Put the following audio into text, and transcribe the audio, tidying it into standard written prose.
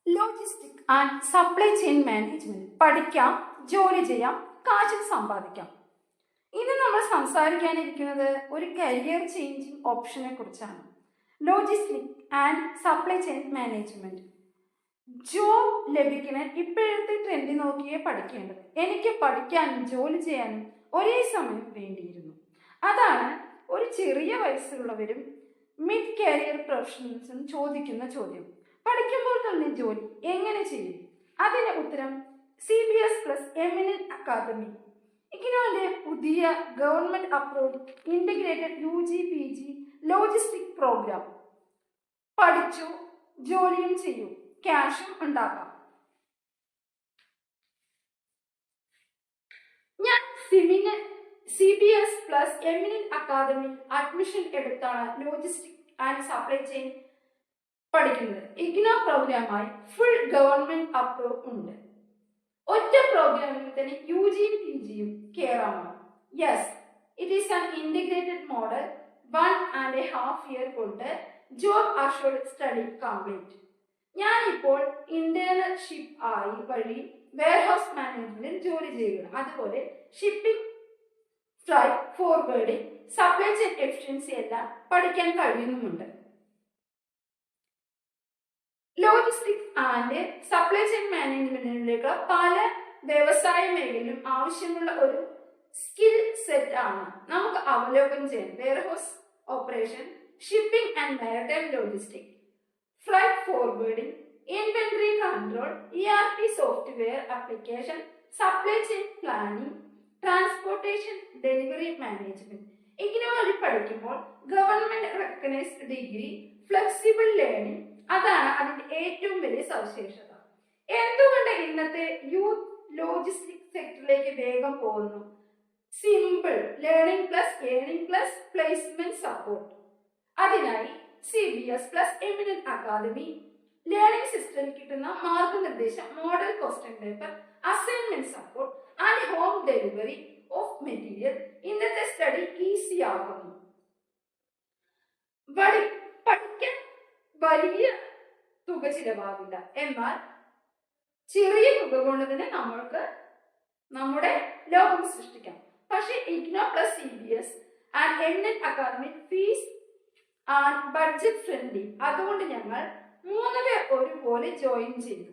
Logistic and supply chain management പഠിക്കാം, ജോലി ചെയ്യാം, കാശ് സമ്പാദിക്കാം. ഇന്ന് നമ്മൾ സംസാരിക്കാനിരിക്കുന്നത് ഒരു കരിയർ ചേഞ്ചിങ് ഓപ്ഷനെ കുറിച്ചാണ്. Logistic and supply chain management. Job ലഭിക്കുന്ന ഇപ്പോഴത്തെ ട്രെൻഡ് നോക്കിയേ പഠിക്കേണ്ടത്. എനിക്ക് പഠിക്കാനും ജോലി ചെയ്യാനും ഒരേ സമയം വേണ്ടിയിരുന്നു. അതാണ് ഒരു ചെറിയ വയസ്സുള്ളവരും മിഡ് കരിയർ പ്രൊഫഷണൽസും ചോദിക്കുന്ന ചോദ്യം. പഠിക്കുമ്പോൾ തന്നെ ജോലി എങ്ങനെ ചെയ്യും? അതിന് ഉത്തരം CBS പ്ലസ് എമിനന്റ് അക്കാദമി. ഇഗ്നോന്റെ പുതിയ government approved integrated UG PG logistic programme. പഠിച്ചു ജോലിയും ചെയ്യൂ, ക്യാഷും ഉണ്ടാക്കാം. ഞാൻ CBS plus eminent academy admission എടുത്താണ് ലോജിസ്റ്റിക് ആൻഡ് സപ്ലൈ ചെയിൻ പഠിക്കുന്നത്. ഇഗ്നോ പ്രോഗ്രാമായി ഫുൾ ഗവൺമെന്റ് അപ്രൂവ് ഉണ്ട്. ഒറ്റ പ്രോഗ്രാമിൽ തന്നെ UG PGയും കയറാമോ? Yes, it is an integrated model. 1.5 year കൊണ്ട് ജോബ് അഷ്യൂർഡ് സ്റ്റഡി കംപ്ലീറ്റ്. ഞാനിപ്പോൾ ഇന്റേൺഷിപ്പ് ആയി വഴി വെയർഹൗസ് മാനേജ്മെന്റിൽ ജോലി ചെയ്യുകയാണ്. അതുപോലെ shipping, flight forwarding, supply chain efficiency എല്ലാം പഠിക്കാൻ കഴിയുന്നുമുണ്ട്. ലോജിസ്റ്റിക്സ് ആൻഡ് സപ്ലൈ ചെയിൻ മാനേജ്മെന്റിലേക്ക് പല വ്യവസായ മേഖലയിലും ആവശ്യമുള്ള ഒരു സ്കിൽ സെറ്റ് ആണ് നമുക്ക് അവലോകനം ചെയ്യാം. Warehouse operation, shipping and maritime logistics, flight forwarding, inventory control, ERP software application, supply chain planning, transportation delivery management. ഇങ്ങനെ വഴി പഠിക്കുമ്പോൾ government recognised degree, flexible learning, അതാണ് അതിന്റെ ഏറ്റവും വലിയ സവിശേഷത. എന്തുകൊണ്ട് ഇന്നത്തെ യൂത്ത് ലോജിസ്റ്റിക് സെക്ടറിലേക്ക് വേഗം പോകുന്നു? Simple learning plus earning plus placement support. അതിനായി CBS plus eminent academy learning system കിട്ടുന്ന മാർഗനിർദ്ദേശം, model question paper, assignment support and home delivery of material ഇന്നത്തെ സ്റ്റഡി ഈസി ആകുന്നു. പഠിക്കാൻ വലിയ തുക ചിലവാകില്ല, എന്നാൽ ചെറിയ തുക കൊണ്ട് തന്നെ നമ്മൾക്ക് നമ്മുടെ ലോകം സൃഷ്ടിക്കാം. പക്ഷേ IGNOU plus CBS and Eminent Academy fees and budget friendly. അതുകൊണ്ട് ഞങ്ങൾ 3 പേർ ഒരുപോലെ ജോയിൻ ചെയ്തു.